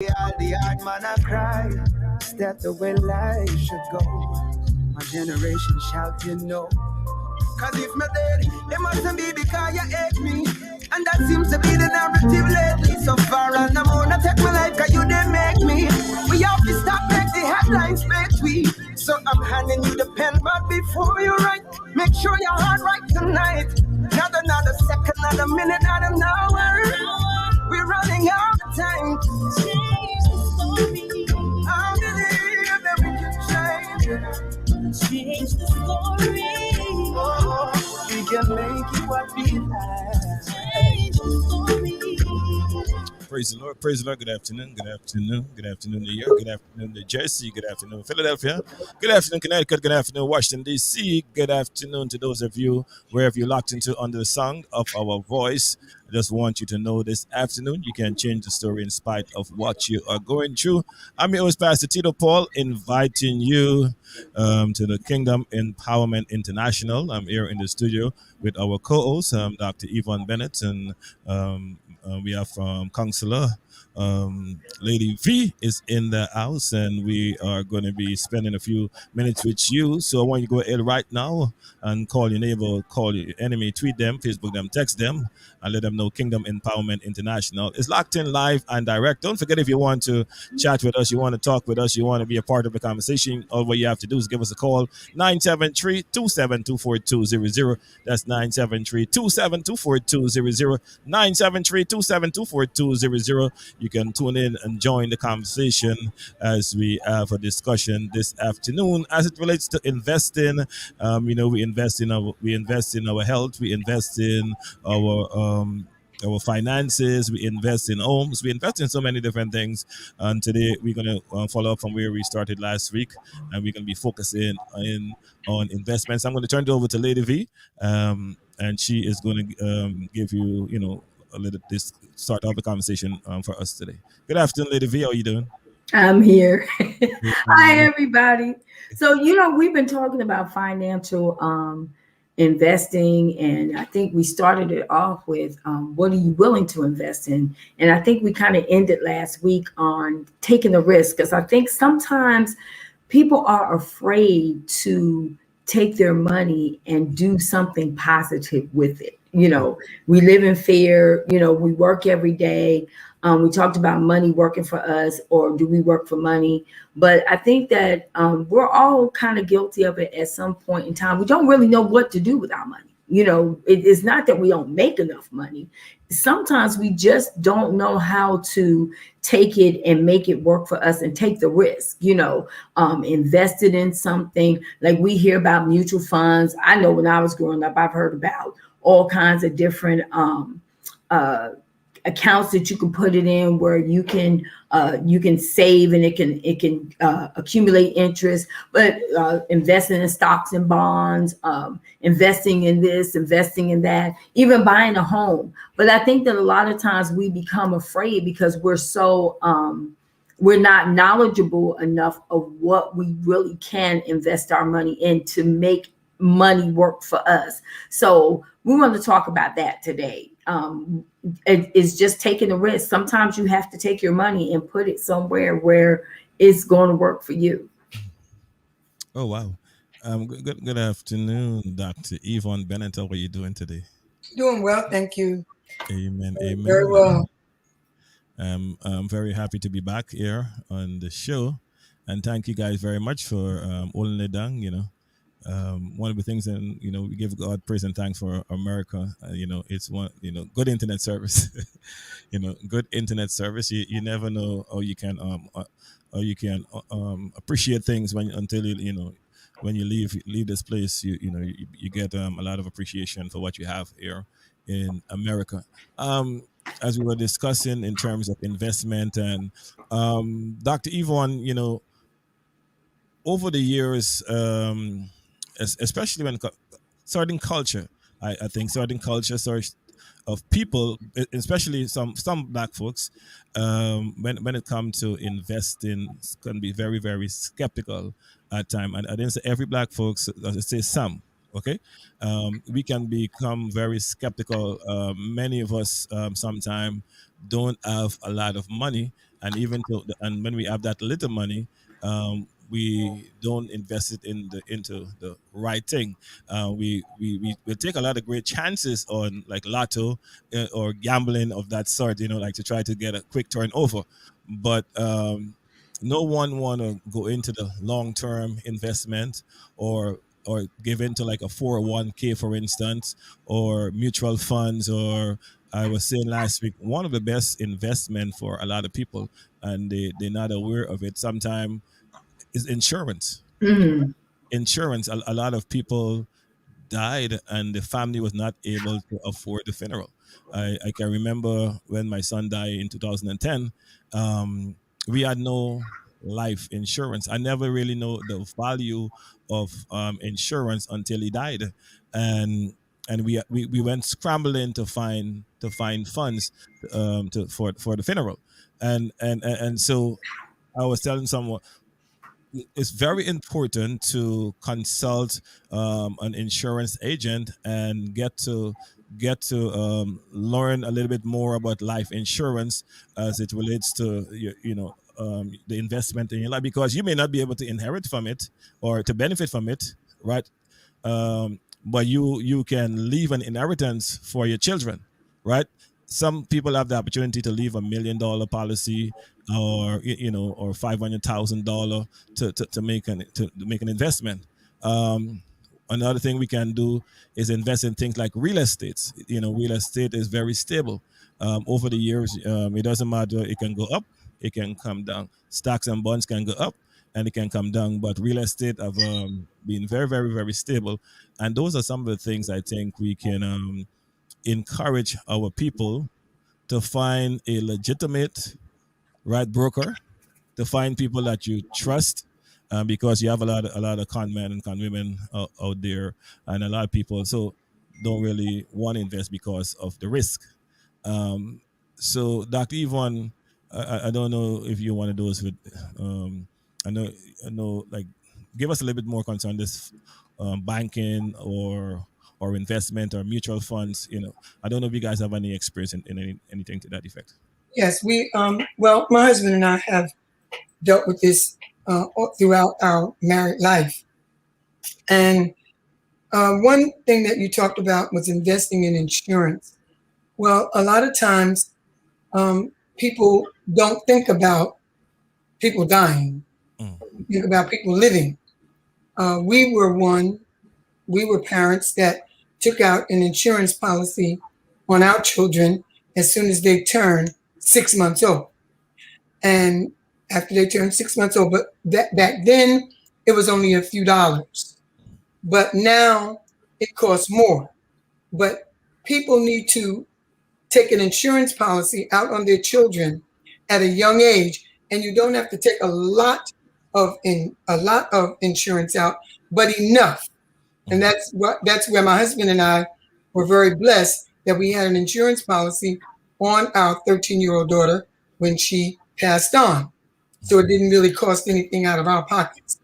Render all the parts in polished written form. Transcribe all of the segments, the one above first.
All the hard man I cry. Is that the way life should go? My generation shout, you know. Cause if me dead, it mustn't be because you hate me. And that seems to be the narrative lately. So far and I'm gonna take my life cause you didn't make me. We have to stop make the headlines make we. So I'm handing you the pen, but before you write, make sure your heart right tonight. Not another second, not a minute, not an hour. We're running out of time. Change the story. I believe that we can change the story. Oh, we can make it what we like. Change the story. Praise the Lord. Praise the Lord. Good afternoon. Good afternoon. Good afternoon, New York. Good afternoon, New Jersey. Good afternoon, Philadelphia. Good afternoon, Connecticut. Good afternoon, Washington, D.C. Good afternoon to those of you wherever you're locked into under the sound of our voice. I just want you to know this afternoon you can change the story in spite of what you are going through. I'm your host, Pastor Tito Paul, inviting you to the Kingdom Empowerment International. I'm here in the studio with our co-host, Dr. Yvonne Bennett, and we have Counselor Lady V is in the house, and we are going to be spending a few minutes with you. So I want you to go ahead right now and call your neighbor, call your enemy, tweet them, Facebook them, text them, and let them know Kingdom Empowerment International is locked in live and direct. Don't forget, if you want to chat with us, you want to talk with us, you want to be a part of the conversation, all what you have to do is give us a call, 973-272-4200. That's 973-272-4200. 973-272-4200. You can tune in and join the conversation as we have a discussion this afternoon as it relates to investing. We invest in our health, we invest in our finances, we invest in homes, we invest in so many different things. And today we're going to follow up from where we started last week, and we're going to be focusing on investments. I'm going to turn it over to Lady V, and she is going to give you, a little this start off the conversation for us today. Good afternoon, Lady V. How are you doing? I'm here. Hi, everybody. So, we've been talking about financial investing, and I think we started it off with what are you willing to invest in? And I think we kind of ended last week on taking the risk, because I think sometimes people are afraid to take their money and do something positive with it. We live in fear. We work every day. We talked about money working for us, or do we work for money? But I think that we're all kind of guilty of it at some point in time. We don't really know what to do with our money. It's not that we don't make enough money. Sometimes we just don't know how to take it and make it work for us and take the risk, invested in something. Like we hear about mutual funds. I know when I was growing up, I've heard about all kinds of different accounts that you can put it in, where you can save and it can accumulate interest. But investing in stocks and bonds, investing in this, investing in that, even buying a home. But I think that a lot of times we become afraid because we're not knowledgeable enough of what we really can invest our money in to make money work for us. So we want to talk about that today. It's just taking a risk. Sometimes you have to take your money and put it somewhere where it's going to work for you. Oh, wow. Good afternoon, Dr. Yvonne Bennett. How are you doing today? Doing well, thank you. Amen. Amen. Very well. I'm very happy to be back here on the show, and thank you guys very much for holding it down. One of the things, and we give God praise and thanks for America. It's one, good internet service. Good internet service. You never know how you can appreciate things until when you leave this place. You get a lot of appreciation for what you have here in America. As we were discussing in terms of investment, and Dr. Yvonne, over the years, especially when certain culture, I think certain culture of people, especially some black folks, when it comes to investing, can be very, very skeptical at time. And I didn't say every black folks, I say some. Okay, we can become very skeptical. Many of us sometimes don't have a lot of money, and even to and when we have that little money, we don't invest it into the right thing. We take a lot of great chances on like lotto or gambling of that sort, like to try to get a quick turnover. But no one want to go into the long term investment or give into like a 401k, for instance, or mutual funds, or I was saying last week, one of the best investment for a lot of people, and they're not aware of it sometimes, is insurance. Mm. Insurance, a lot of people died and the family was not able to afford the funeral. I can remember when my son died in 2010, um, we had no life insurance. I never really know the value of insurance until he died. And we went scrambling to find funds for the funeral. And so I was telling someone it's very important to consult an insurance agent and get to learn a little bit more about life insurance as it relates to the investment in your life, because you may not be able to inherit from it or to benefit from it, right? But you can leave an inheritance for your children, right? Some people have the opportunity to leave $1 million policy, or $500,000 to make an investment. Um, Another thing we can do is invest in things like real estate. Real estate is very stable. Over the years, it doesn't matter. It can go up, it can come down. Stocks and bonds can go up and it can come down, but real estate have been very, very, very stable. And those are some of the things I think we can encourage our people to find a legitimate right broker, to find people that you trust, because you have a lot of con men and con women out there, and a lot of people so don't really want to invest because of the risk. Um, so, Dr. Yvonne, I don't know if you want to do this with. Um, I know, like, give us a little bit more concern this banking or investment or mutual funds. I don't know if you guys have any experience in anything to that effect. Yes, well, my husband and I have dealt with this throughout our married life. And one thing that you talked about was investing in insurance. Well, a lot of times people don't think about people dying, Mm, think about people living. We were parents that took out an insurance policy on our children as soon as they turned 6 months old. And after they turned 6 months old, but back then it was only a few dollars. But now it costs more. But people need to take an insurance policy out on their children at a young age, and you don't have to take a lot of insurance out, but enough. And mm, that's where my husband and I were very blessed that we had an insurance policy on our 13-year-old daughter when she passed on. So it didn't really cost anything out of our pockets.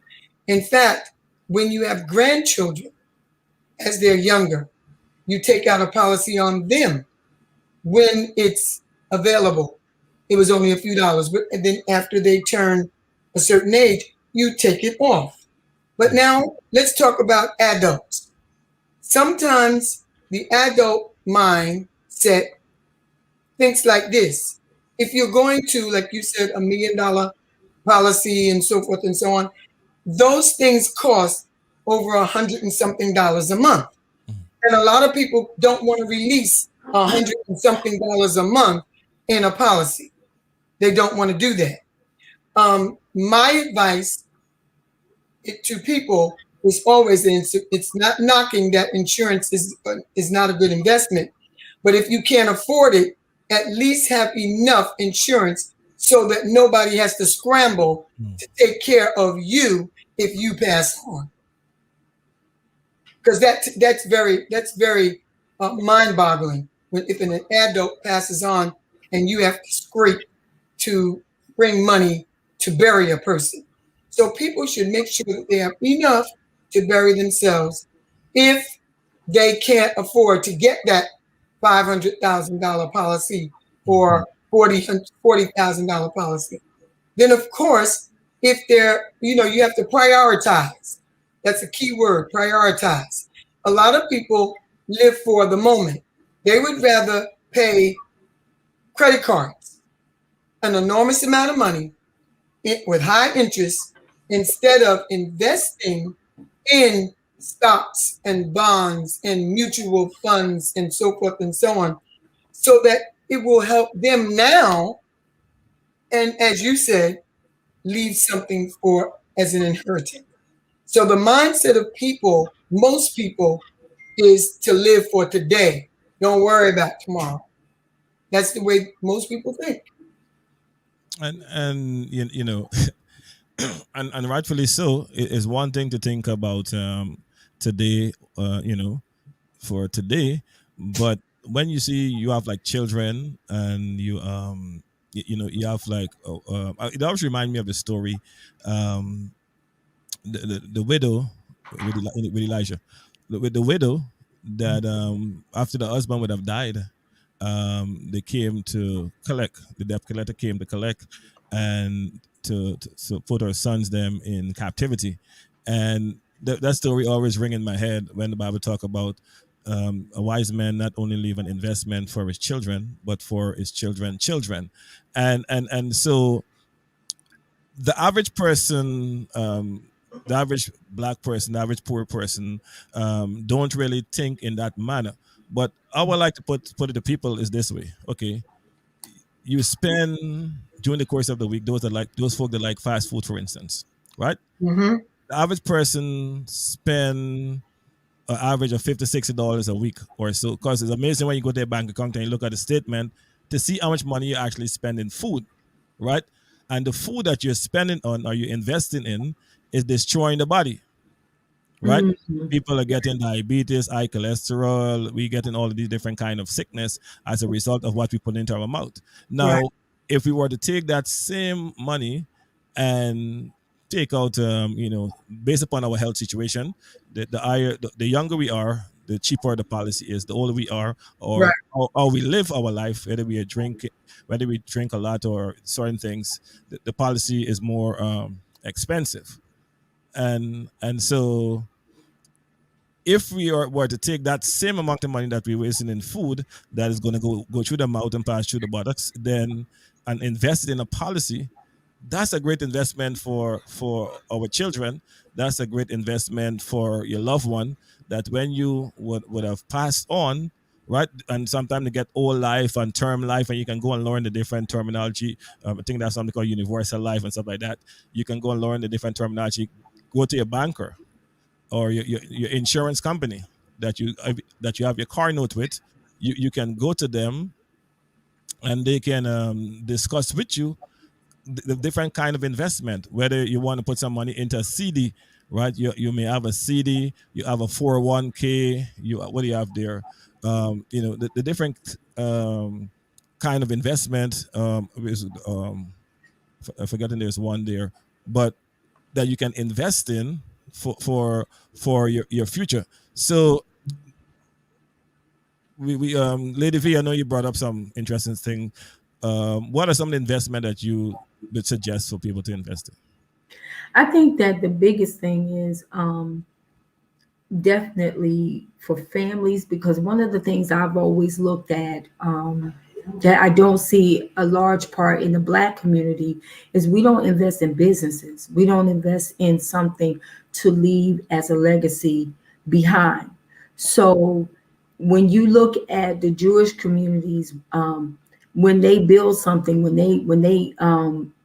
In fact, when you have grandchildren as they're younger, you take out a policy on them when it's available. It was only a few dollars, but then after they turn a certain age, you take it off. But now let's talk about adults. Sometimes the adult mindset thinks like this. If you're going to, like you said, $1 million policy and so forth and so on, those things cost over $100 and something a month. mm, And a lot of people don't want to release $100 and something a month in a policy. They don't want to do that. My advice to people is always it's not knocking that insurance is not a good investment, but if you can't afford it, at least have enough insurance so that nobody has to scramble mm, to take care of you if you pass on. Because that's very mind-boggling when if an adult passes on and you have to scrape to bring money to bury a person. So people should make sure that they have enough to bury themselves. If they can't afford to get that $500,000 policy mm, or $40,000 policy. Then, of course, if they're, you have to prioritize. That's a key word, prioritize. A lot of people live for the moment. They would rather pay credit cards, an enormous amount of money with high interest, instead of investing in stocks and bonds and mutual funds and so forth and so on, so that it will help them now. And as you said, leave something for as an inheritance. So the mindset of people, most people, is to live for today. Don't worry about tomorrow. That's the way most people think. And and rightfully so. It is one thing to think about today, for today, but when you see you have like children and you have like it always remind me of the story, um the widow with Elijah, with the widow that after the husband would have died, they came to collect. The debt collector came to collect and to put her sons them in captivity, and that story always ring in my head when the Bible talk about a wise man not only leave an investment for his children but for his children, and so the average person, the average black person, the average poor person, don't really think in that manner. But I would like to put it to people is this way. Okay, you spend during the course of the week, those folk that like fast food, for instance, right? Mm-hmm. The average person spend an average of $50-$60 a week or so. Because it's amazing when you go to a bank account and you look at the statement to see how much money you actually spend in food, right? And the food that you're spending on or you're investing in is destroying the body, right? Mhm. People are getting diabetes, high cholesterol. We getting all of these different kind of sickness as a result of what we put into our mouth. Now, Right. if we were to take that same money and take out, based upon our health situation, the higher, the younger we are, the cheaper the policy is. The older we are, Right. or how we live our life, whether we drink a lot or certain things, the policy is more expensive, and so if were to take that same amount of money that we're wasting in food that is going to go through the mouth and pass through the buttocks, then and invest it in a policy, that's a great investment for our children. That's a great investment for your loved one. That when you would have passed on, right? And sometimes they get old life and term life, and you can go and learn the different terminology. I think that's something called universal life and stuff like that. You can go and learn the different terminology. Go to your banker or your insurance company that you have your car note with. You can go to them and they can discuss with you the different kind of investment, whether you want to put some money into a CD, right? You may have a CD, you have a 401k, what do you have there? The different kind of investment. I've forgotten there's one there, but that you can invest in for your future. So we Lady V, I know you brought up some interesting thing. What are some of the investment that you would suggest for people to invest in? I think that the biggest thing is definitely for families, because one of the things I've always looked at, that I don't see a large part in the Black community, is we don't invest in businesses. We don't invest in something to leave as a legacy behind. So when you look at the Jewish communities, when they build something, when they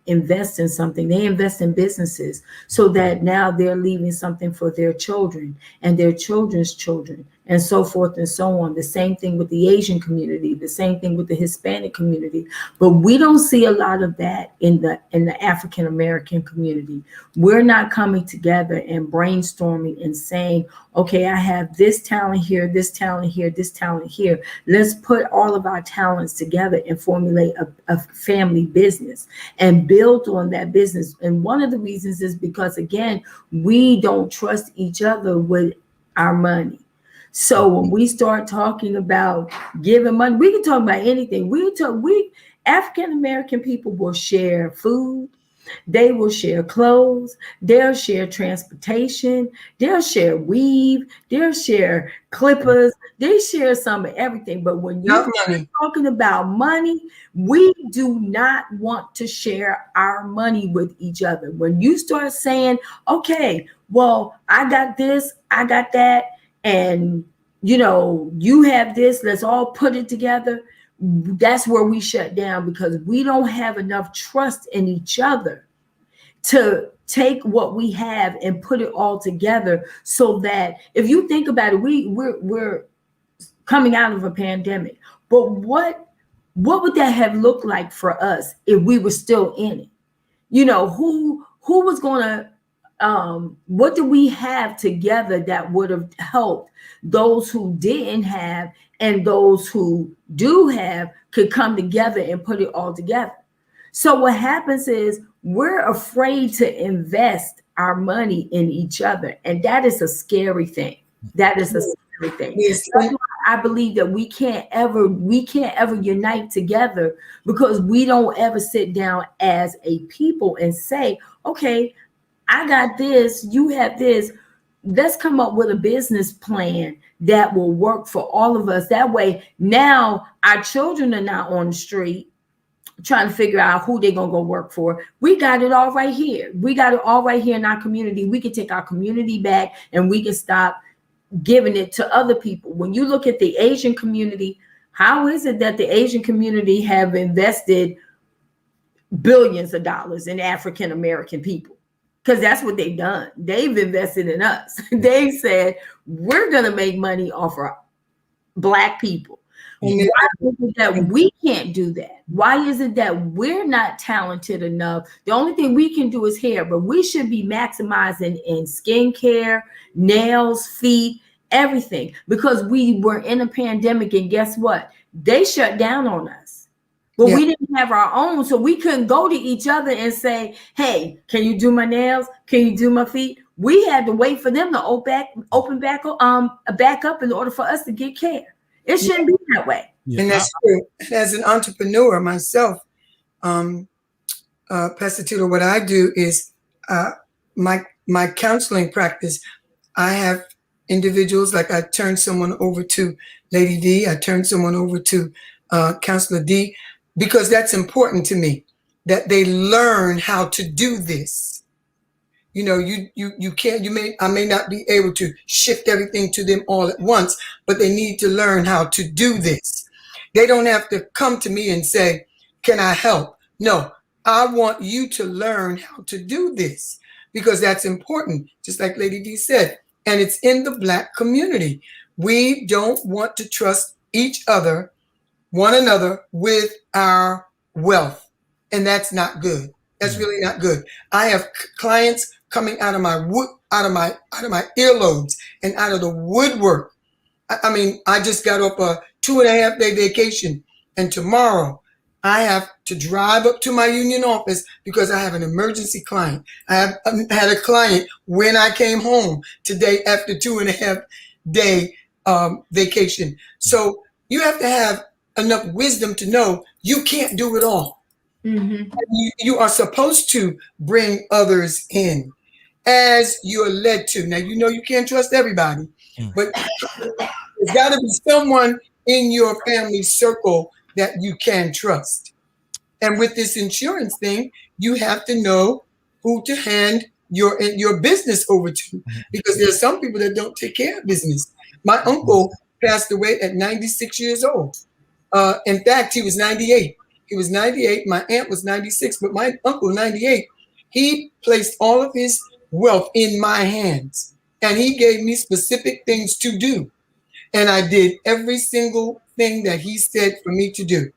invest in something, they invest in businesses, so that now they're leaving something for their children and their children's children, and so forth and so on. The same thing with the Asian community, the same thing with the Hispanic community. But we don't see a lot of that in the African American community. We're not coming together and brainstorming and saying, okay, I have this talent here, this talent here, this talent here. Let's put all of our talents together and formulate a family business and build on that business. And one of the reasons is because, again, we don't trust each other with our money. So when we start talking about giving money, we can talk about anything. We African American people will share food, they will share clothes, they'll share transportation, they'll share weave, they'll share clippers, they share some of everything. But when Not you money. talking about money, we do not want to share our money with each other. When you start saying, okay, well, I got this, I got that, and you have this, let's all put it together. That's where we shut down, because we don't have enough trust in each other to take what we have and put it all together. So that if you think about it, we're coming out of a pandemic, but what would that have looked like for us if we were still in it? Who was going to what do we have together that would have helped those who didn't have, and those who do have could come together and put it all together? So what happens is we're afraid to invest our money in each other, and that is a scary thing. That is a scary thing. Yes. That's why I believe that we can't ever unite together, because we don't ever sit down as a people and say, okay, I got this, you have this. Let's come up with a business plan that will work for all of us. That way, now our children are not on the street trying to figure out who they're going to go work for. We got it all right here. We got it all right here in our community. We can take our community back, and we can stop giving it to other people. When you look at the Asian community, how is it that the Asian community have invested billions of dollars in African American people? Because that's what they've done. They've invested in us. They said, we're going to make money off of Black people. Why is it that we can't do that? Why is it that we're not talented enough? The only thing we can do is hair, but we should be maximizing in skincare, nails, feet, everything, because we were in a pandemic, and guess what? They shut down on us. But we didn't have our own, so we couldn't go to each other and say, hey, can you do my nails? Can you do my feet? We had to wait for them to open back up in order for us to get care. It shouldn't be that way. Yeah. And that's true. As an entrepreneur myself, Pastor Tudor, what I do is my counseling practice. I have individuals, like I turn someone over to Lady D, I turn someone over to Counselor D, because that's important to me, that they learn how to do this. You can't, I may not be able to shift everything to them all at once, but they need to learn how to do this. They don't have to come to me and say, can I help? No, I want you to learn how to do this, because that's important, just like Lady D said, and it's in the Black community. We don't want to trust one another with our wealth, and that's not good. That's really not good. I have clients coming out of my earlobes and out of the woodwork. I mean, I just got up a 2.5-day vacation, and tomorrow I have to drive up to my union office because I have an emergency client. I had a client when I came home today after 2.5-day vacation. So you have to have enough wisdom to know you can't do it all. Mm-hmm. You are supposed to bring others in as you're led to. Now, you can't trust everybody, but there's got to be someone in your family circle that you can trust. And with this insurance thing, you have to know who to hand your business over to, because there's some people that don't take care of business. My uncle passed away at 96 years old. In fact, he was 98. He was 98. My aunt was 96, but my uncle, 98, he placed all of his wealth in my hands, and he gave me specific things to do. And I did every single thing that he said for me to do.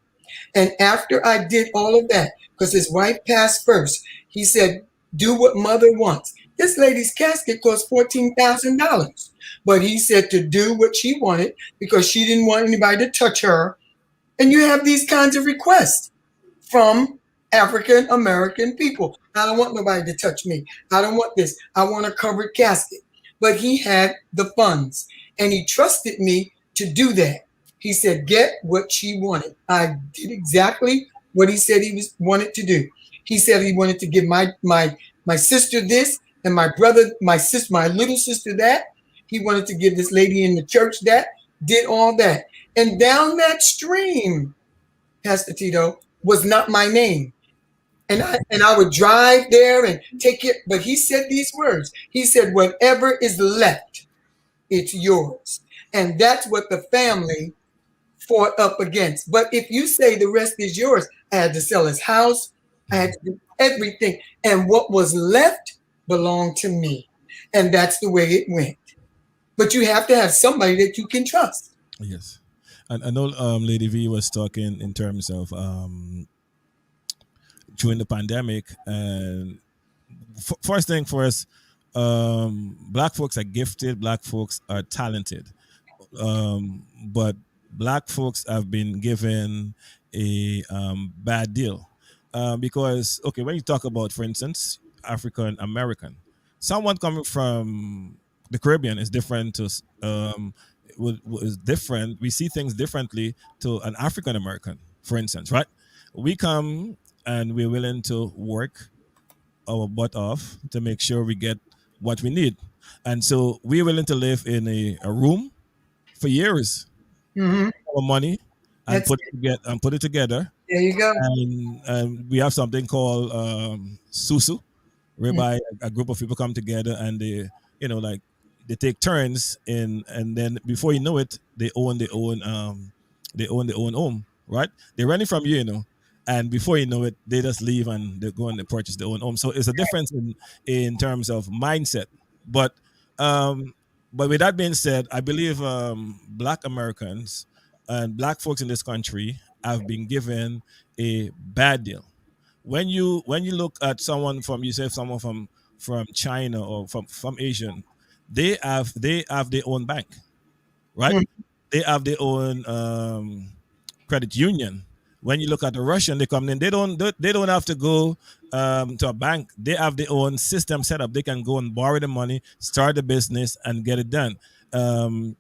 And after I did all of that, because his wife passed first, he said, do what mother wants. This lady's casket cost $14,000. But he said to do what she wanted because she didn't want anybody to touch her. And you have these kinds of requests from African American people. I don't want nobody to touch me. I don't want this. I want a covered casket. But he had the funds, and he trusted me to do that. He said, get what she wanted. I did exactly what he said he wanted to do. He said he wanted to give my sister this, and my brother, my little sister that. He wanted to give this lady in the church that. Did all that, and down that stream, Pastor Tito, was not my name. And I would drive there and take it. But he said these words. He said, whatever is left, it's yours. And that's what the family fought up against. But if you say the rest is yours, I had to sell his house. I had to do everything. And what was left belonged to me. And that's the way it went. But you have to have somebody that you can trust. Yes. And I know Lady V was talking in terms of during the pandemic, and first thing first, black folks are gifted, black folks are talented, but black folks have been given a bad deal, because okay, when you talk about, for instance, African American, someone coming from the Caribbean is different to is different. We see things differently to an African American, for instance, right? We come and we're willing to work our butt off to make sure we get what we need. And so we're willing to live in a room for years, Mm-hmm. our money, and That's put it together. There you go. And we have something called susu, Mm-hmm. whereby a group of people come together and they, like they take turns in, and then before you know it, they own their own home, right? They're renting from you, and before you know it, they just leave and they go and they purchase their own home. So it's a difference in terms of mindset. But um, but with that being said, I believe Black Americans and Black folks in this country have been given a bad deal. When you look at someone from, you say someone from China or from Asian, they have their own bank, right? They have their own credit union. When you look at the Russian, they come in. They don't have to go to a bank. They have their own system set up. They can go and borrow the money, start the business, and get it done. So,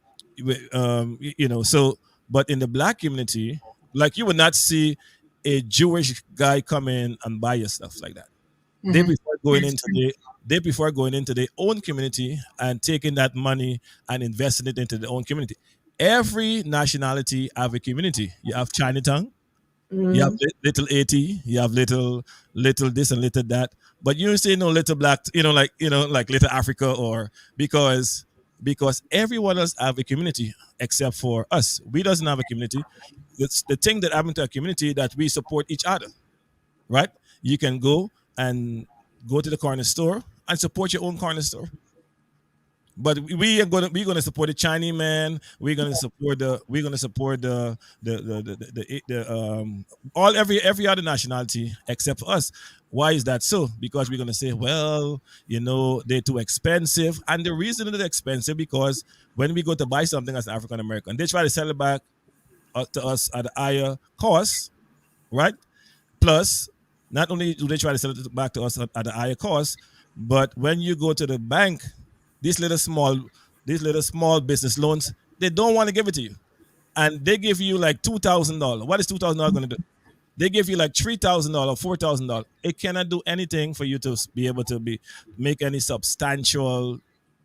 but in the black community, like you would not see a Jewish guy come in and buy your stuff like that. They Mm-hmm. prefer going into their own community and taking that money and investing it into their own community. Every nationality have a community. You have Chinatown, you have little AT, you have little this and little that, but you don't say no little black, like little Africa, or because everyone else have a community except for us. We doesn't have a community. It's the thing that happened to a community that we support each other, right? You can go to the corner store and support your own corner store. But we're gonna support the Chinese man. We're gonna support the all every other nationality except for us. Why is that so? Because we're gonna say, well, they're too expensive, and the reason they're expensive because when we go to buy something as an African American, they try to sell it back to us at a higher cost, right? Plus, not only do they try to sell it back to us at a higher cost, but when you go to the bank, these little small business loans, they don't want to give it to you, and they give you like $2,000. What is $2,000 going to do? They give you like $3,000, $4,000. It cannot do anything for you to be able to make any substantial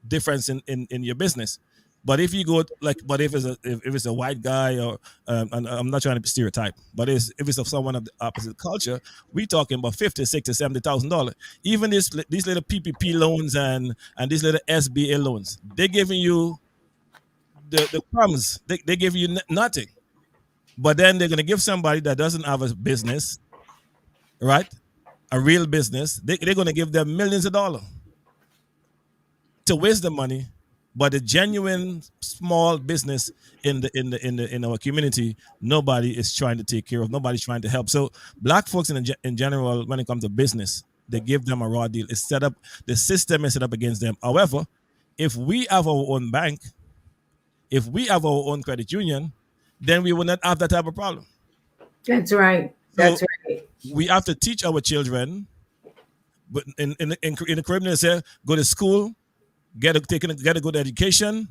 difference in your business. But if you go but if it's a white guy, or and I'm not trying to stereotype, but if it's of someone of the opposite culture, we talking about 50, 60, $70,000. Even these little PPP loans and these little SBA loans, they're giving you the crumbs. They give you nothing. But then they're gonna give somebody that doesn't have a business, right? A real business. They're gonna give them millions of dollars to waste the money. But the genuine small business in our community, nobody is trying to take care of. Nobody's trying to help. So black folks in general, when it comes to business, they give them a raw deal. It's set up. The system is set up against them. However, if we have our own bank, if we have our own credit union, then we will not have that type of problem. That's right. So That's right. we have to teach our children. But in the Caribbean, they say go to school, get a good education,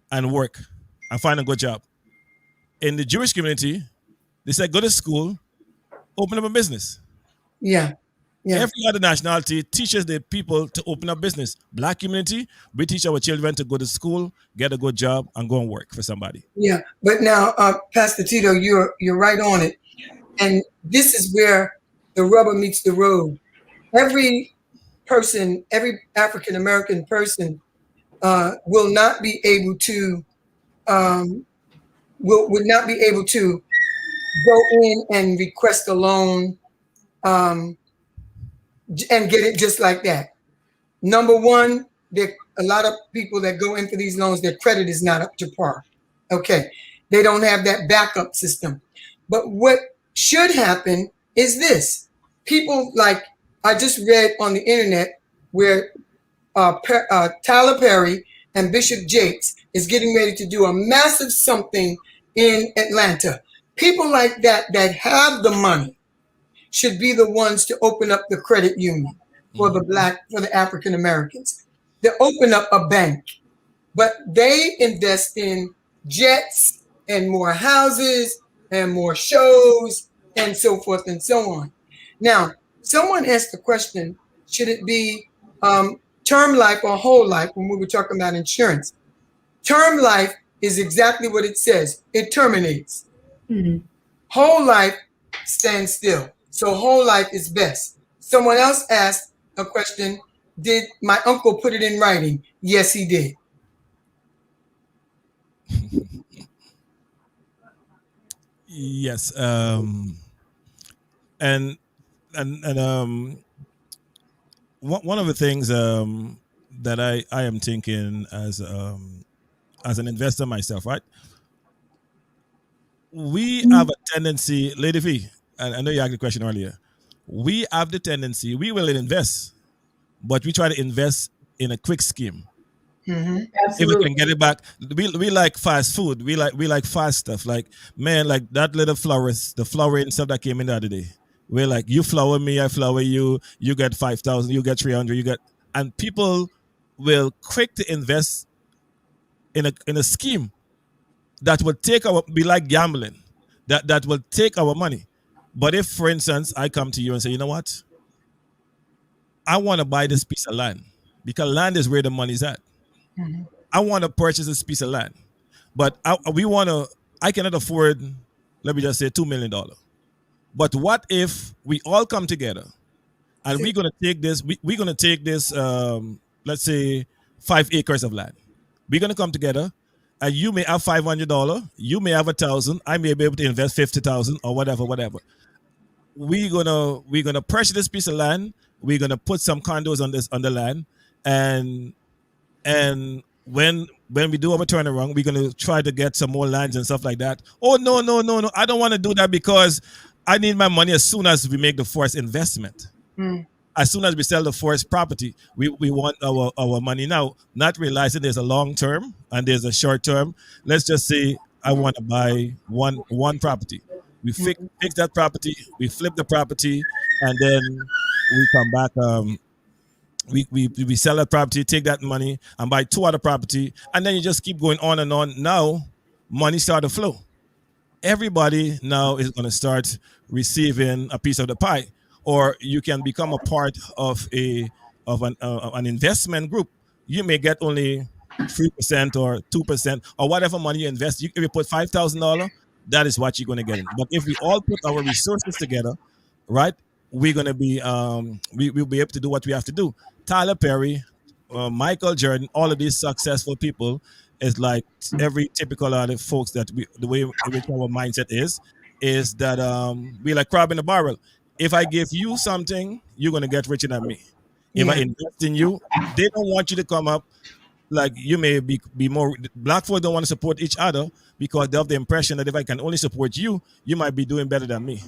and work and find a good job. In the Jewish community, they say go to school, open up a business. Yeah. Yeah. Every other nationality teaches their people to open up business. Black community, we teach our children to go to school, get a good job, and go and work for somebody. Yeah. But now, Pastor Tito, you're right on it. And this is where the rubber meets the road. Every person, every African American person, will not be able to would not be able to go in and request a loan and get it just like that. Number one, there a lot of people that go in for these loans, their credit is not up to par. Okay, they don't have that backup system. But what should happen is this: people like I just read on the internet where Tyler Perry and Bishop Jakes is getting ready to do a massive something in Atlanta. People like that have the money should be the ones to open up the credit union for the African Americans. They open up a bank, but they invest in jets and more houses and more shows and so forth and so on. Now, someone asked the question, should it be term life or whole life when we were talking about insurance? Term life is exactly what it says. It terminates. Mhm. Whole life stands still. So whole life is best. Someone else asked a question, did my uncle put it in writing? Yes, he did. Yes. And one of the things that I am thinking as an investor myself, right? We have a tendency, Lady V, and I know you asked the question earlier. We have the tendency, we will invest, but we try to invest in a quick scheme. Mm-hmm. If we Absolutely. can get it back, we like fast food. We like fast stuff. Like, man, like that little flowers, the flowering stuff that came in the other day. We're like, you flower me, I flower you. You get 5,000, you get 300, you get, and people will quick to invest in a scheme that will take our be like gambling, that will take our money. But if, for instance, I come to you and say, you know what, I want to buy this piece of land because land is where the money's at. Mm-hmm. I want to purchase this piece of land, but we want to. I cannot afford. Let me just say $2 million. But what if we all come together and we're gonna take this? We're gonna take this. Let's say 5 acres of land. We're gonna come together, and you may have $500. You may have 1,000. I may be able to invest 50,000 or whatever, whatever. We're gonna purchase this piece of land. We're gonna put some condos on the land, and when we do our turnaround, we're gonna try to get some more lands and stuff like that. Oh no, no, no, no! I don't want to do that because I need my money as soon as we make the first investment. Mm. As soon as we sell the first property, we want our money now, not realizing there's a long term and there's a short term. Let's just say I want to buy one property. We fix that property, we flip the property, and then we come back. We sell that property, take that money, and buy two other property, and then you just keep going on and on. Now, money start to flow. Everybody now is going to start receiving a piece of the pie, or you can become a part of an investment group. You may get only 3% or 2% or whatever money you invest. If you put $5,000, that is what you're going to get in. But if we all put our resources together, right, we're going to be we'll be able to do what we have to do. Tyler Perry, Michael Jordan, all of these successful people is like every typical other folks that the way in which our mindset is that we like crab in a barrel. If I give you something, you're gonna get richer than me. If I Yeah. invest in you, they don't want you to come up. Like you may be more black folk don't want to support each other because they have the impression that if I can only support you, you might be doing better than me,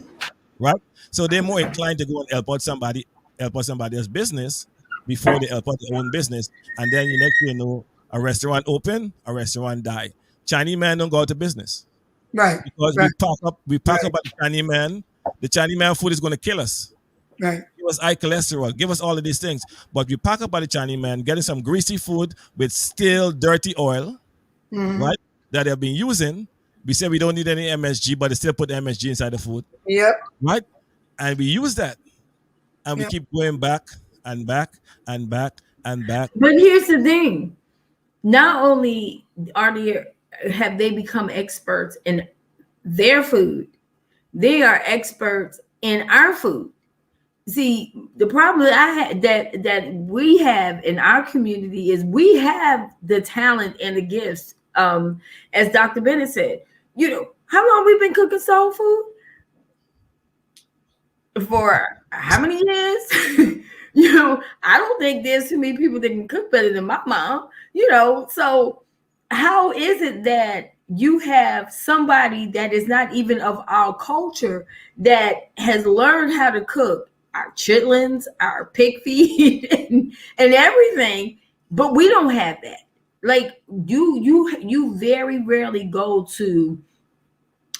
right? So they're more inclined to go and help out somebody else's business before they help out their own business. And then you next thing you know, a restaurant open, a restaurant die. Chinese man don't go out to business Right. because Right. we pack Right. up at the Chinese man. The Chinese man food is going to kill us. Right. Give us high cholesterol, give us all of these things. But we pack up at the Chinese man, getting some greasy food with still dirty oil, Mm-hmm. right? That they've been using. We say we don't need any MSG, but they still put MSG inside the food, Yep. right? And we use that, and we Yeah. keep going back and back and back and back. But here's the thing: not only have they become experts in their food, they are experts in our food. See, the problem that I had that we have in our community is we have the talent and the gifts. As Dr. Bennett said, how long we've been cooking soul food? For how many years? I don't think there's too many people that can cook better than my mom. So how is it that you have somebody that is not even of our culture that has learned how to cook our chitlins, our pig feet, and everything, but we don't have that? Like you very rarely go to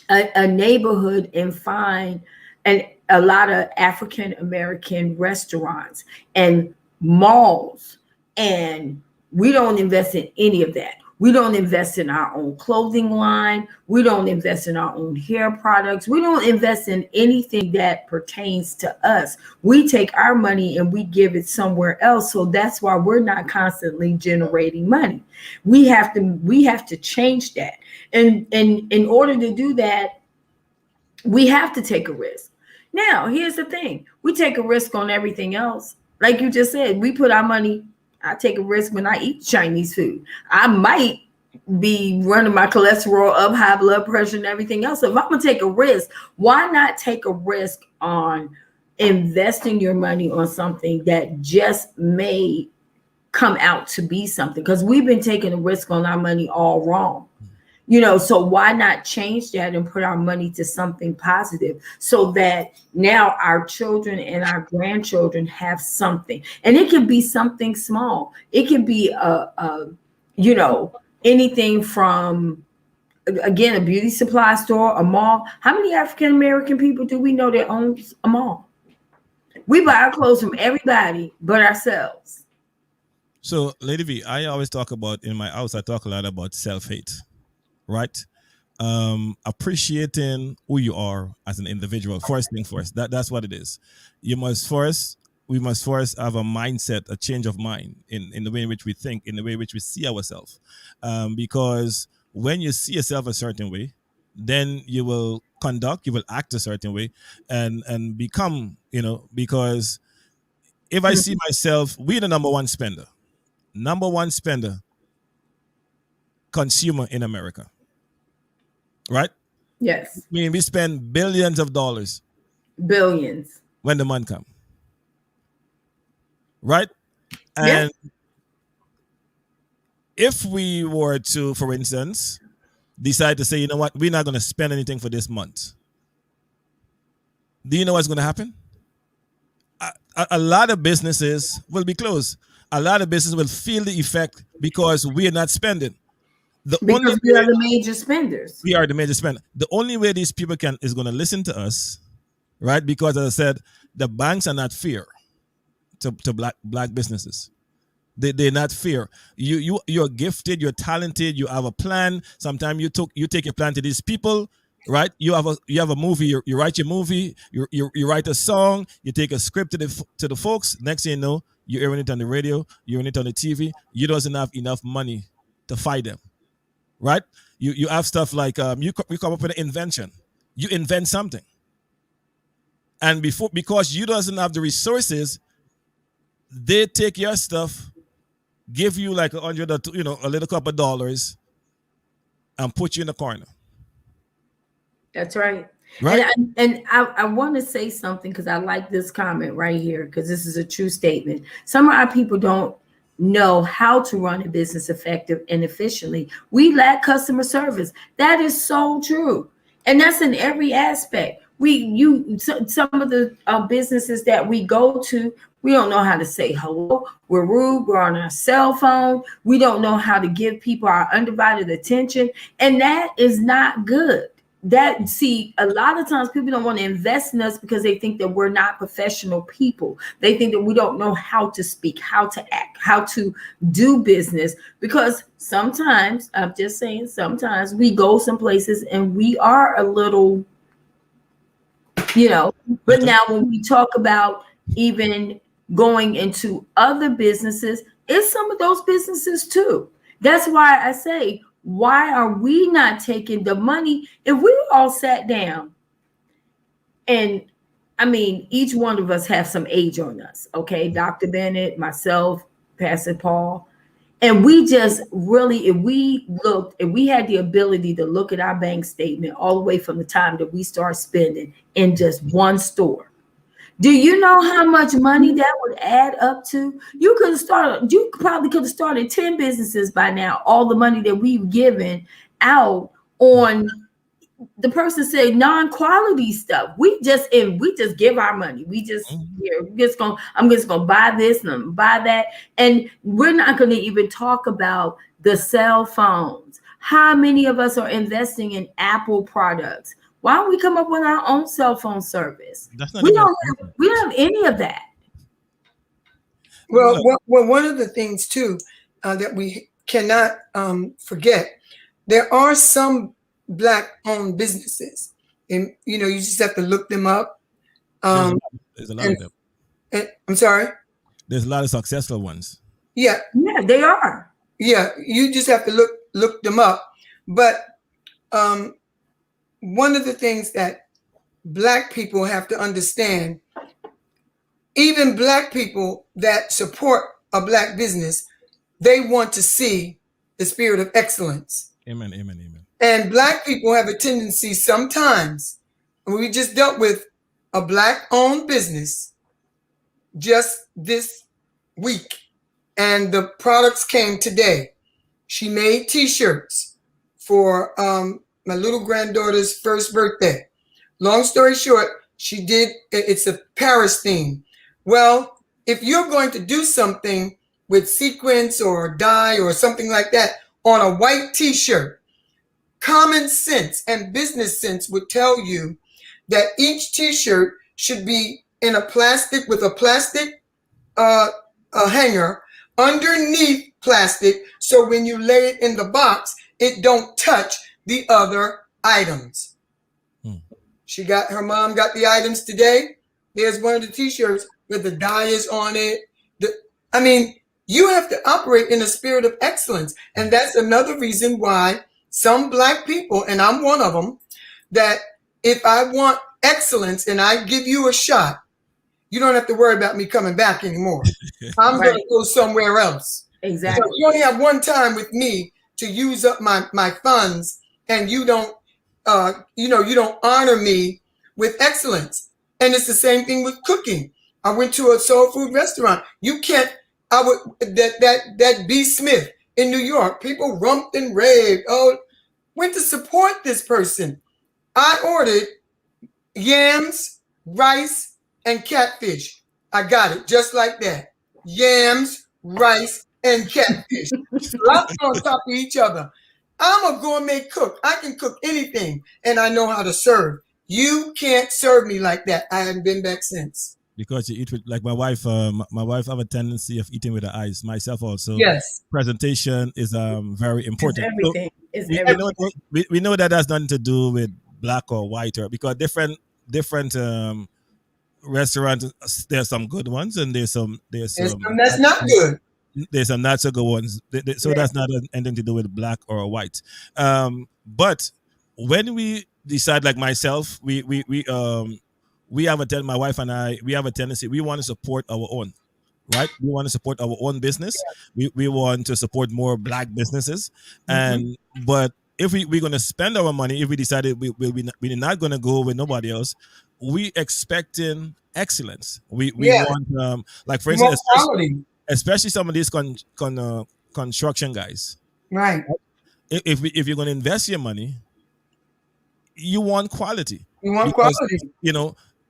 a neighborhood and find a lot of African American restaurants and malls, and we don't invest in any of that. We don't invest in our own clothing line. We don't invest in our own hair products. We don't invest in anything that pertains to us. We take our money and we give it somewhere else. So that's why we're not constantly generating money. We have to change that. And in order to do that, we have to take a risk. Now, here's the thing. We take a risk on everything else. Like you just said, we put our money. I take a risk when I eat Chinese food. I might be running my cholesterol up, high blood pressure, and everything else. So if I'm going to take a risk, why not take a risk on investing your money on something that just may come out to be something? Because we've been taking a risk on our money all wrong. So why not change that and put our money to something positive so that now our children and our grandchildren have something? And it can be something small. It can be anything from, again, a beauty supply store, a mall. How many African American people do we know that owns a mall? We buy our clothes from everybody but ourselves. So, Lady V, I always talk about, in my house, I talk a lot about self-hate. Right? Appreciating who you are as an individual. First thing first. That's what it is. We must first have a mindset, a change of mind in the way in which we think, in the way in which we see ourselves. Because when you see yourself a certain way, then you will act a certain way and become, because if I see myself, we're the number one spender consumer in America. Right? Yes. I mean, we spend billions of dollars. Billions. When the money comes. Right? And if we were to, for instance, decide to say, you know what, we're not going to spend anything for this month. Do you know what's going to happen? A lot of businesses will be closed. A lot of businesses will feel the effect because we are not spending. Because we are the major spenders. We are the major spender. The only way these people is going to listen to us, right? Because, as I said, the banks are not fair to black businesses. They're not fair. You're gifted. You're talented. You have a plan. Sometimes you take your plan to these people, right? You have a movie. You write your movie. You write a song. You take a script to the folks. Next thing you know, you're hearing it on the radio. You're hearing it on the TV. You doesn't have enough money to fight them. Right? You have stuff like you come up with an invention. You invent something. And because you doesn't have the resources, they take your stuff, give you like a little couple of dollars, and put you in the corner. That's right. Right. And I want to say something because I like this comment right here because this is a true statement. Some of our people don't know how to run a business effective and efficiently. We lack customer service. That is so true. And that's in every aspect. Some of the businesses that we go to, we don't know how to say hello. We're rude. We're on our cell phone. We don't know how to give people our undivided attention. And that is not good. A lot of times people don't want to invest in us because they think that we're not professional people. They think that we don't know how to speak, how to act, how to do business. Because sometimes, I'm just saying, sometimes we go some places and we are a little, you know. But now when we talk about even going into other businesses, it's some of those businesses too. That's why I say, why are we not taking the money? If we all sat down, and I mean, each one of us have some age on us, okay? Dr. Bennett, myself, Pastor Paul, and we just really, if we had the ability to look at our bank statement all the way from the time that we start spending in just one store, do you know how much money that would add up to? You probably could have started 10 businesses by now, all the money that we've given out on, the person said, non-quality stuff. We just give our money. I'm just gonna buy this and buy that. And we're not gonna even talk about the cell phones. How many of us are investing in Apple products? Why don't we come up with our own cell phone service? We don't have any of that. Well, one of the things too that we cannot forget, there are some Black-owned businesses, and you just have to look them up. There's a lot of them. I'm sorry. There's a lot of successful ones. Yeah, they are. Yeah, you just have to look them up. But one of the things that Black people have to understand, even Black people that support a Black business, they want to see the spirit of excellence. Amen, amen, amen. And Black people have a tendency sometimes, we just dealt with a Black-owned business just this week, and the products came today. She made T-shirts for my little granddaughter's first birthday. Long story short, it's a Paris theme. Well, if you're going to do something with sequins or dye or something like that on a white T-shirt, common sense and business sense would tell you that each T-shirt should be in a plastic hanger underneath plastic, so when you lay it in the box, it don't touch the other items. Her mom got the items today. There's one of the T-shirts with the dye is on it. You have to operate in a spirit of excellence, and that's another reason why some Black people, and I'm one of them, that if I want excellence and I give you a shot, you don't have to worry about me coming back anymore. I'm going to go somewhere else. Exactly. So you only have one time with me to use up my funds, and you don't honor me with excellence. And it's the same thing with cooking. I went to a soul food restaurant. That B. Smith in New York, people rumped and raved. Went to support this person. I ordered yams, rice, and catfish. I got it just like that. Yams, rice, and catfish. Lots on top of each other. I'm a gourmet cook. I can cook anything, and I know how to serve. You can't serve me like that. I haven't been back since. Because you eat with, like my wife have a tendency of eating with her eyes. Myself also. Yes. Presentation is very important. It's everything. We know that has nothing to do with Black or white, or because different restaurants, there's some good ones and there's some that's not good. There's some not so good ones. So that's not anything to do with Black or white. But when we decide, like myself, my wife and I, we have a tendency, we want to support our own, right? We want to support our own business. We want to support more Black businesses. But if we're going to spend our money, if we decided we're not going to go with nobody else, we expecting excellence. We want, like for instance, especially some of these construction guys. Right. If you're going to invest your money, you want quality. You want quality.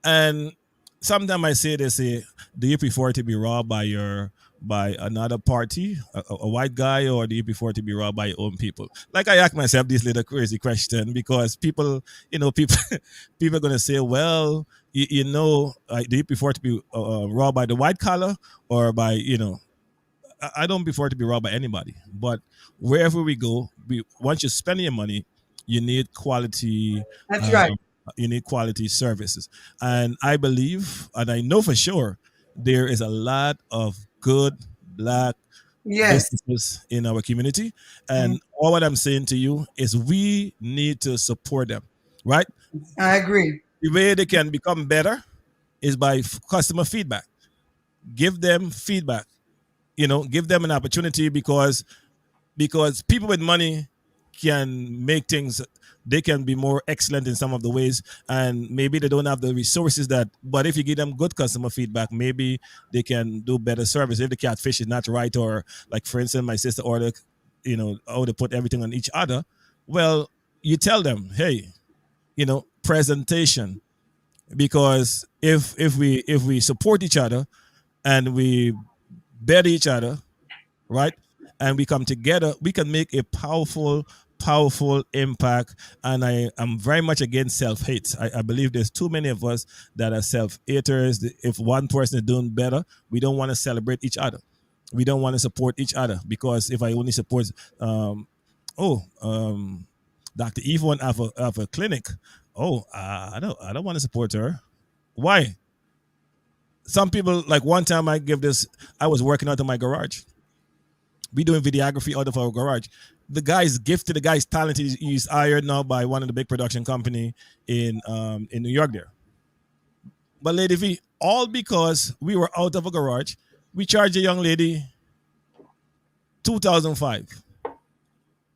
And sometimes I say, they say, do you prefer to be robbed by another party, a white guy, or do you prefer to be robbed by your own people? Like I ask myself this little crazy question because people are going to say, well, do you prefer to be robbed by the white collar or by, I don't prefer to be robbed by anybody. But wherever we go, once you spend your money, you need quality. That's right. you need quality services. And I believe, and I know for sure, there is a lot of good black Yes. businesses in our community. Mhm. And all what I'm saying to you is we need to support them, right? I agree. The way they can become better is by customer feedback. Give them feedback, give them an opportunity, because people with money can make things, they can be more excellent in some of the ways, and maybe they don't have the resources but if you give them good customer feedback, maybe they can do better service. If the catfish is not right, or like for instance my sister ordered, how to put everything on each other, well, you tell them, hey, presentation, because if we support each other and we better each other, right? And we come together, we can make a powerful impact. And I am very much against self-hate. I believe there's too many of us that are self-haters. If one person is doing better, we don't want to celebrate each other. We don't want to support each other, because if I only support, oh, Dr. Eve won't have a clinic. Oh, I don't want to support her. Why? Some people, like one time I was working out in my garage. We doing videography out of our garage. The guy's gifted, the guy's talented. He's hired now by one of the big production company in New York there. But Lady V, all because we were out of a garage, we charged a young lady $2,500.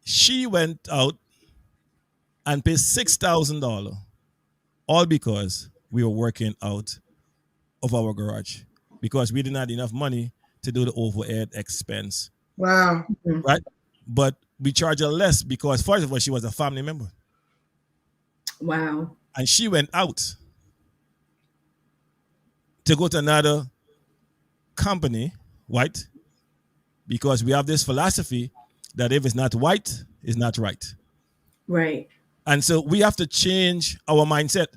She went out and paid $6,000, all because we were working out of our garage, because we didn't have enough money to do the overhead expense. Wow. Right? But we charge her less because, first of all, she was a family member. Wow. And she went out to go to another company, white, because we have this philosophy that if it's not white, it's not right. Right. And so we have to change our mindset,